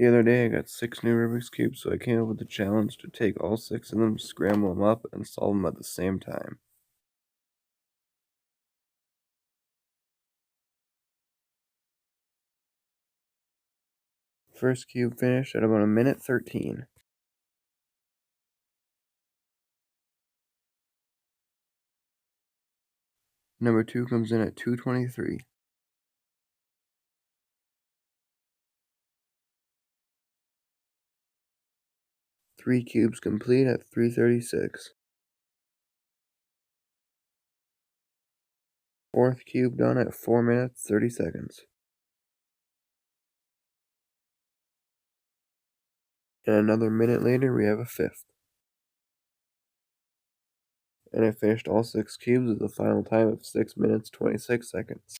The other day I got 6 new Rubik's Cubes, so I came up with the challenge to take all 6 of them, scramble them up, and solve them at the same time. First cube finished at about a minute 13. Number 2 comes in at 2:23. Three cubes complete at 3:36. Fourth cube done at 4 minutes 30 seconds. And another minute later we have a fifth. And I finished all 6 cubes with a final time of 6 minutes 26 seconds.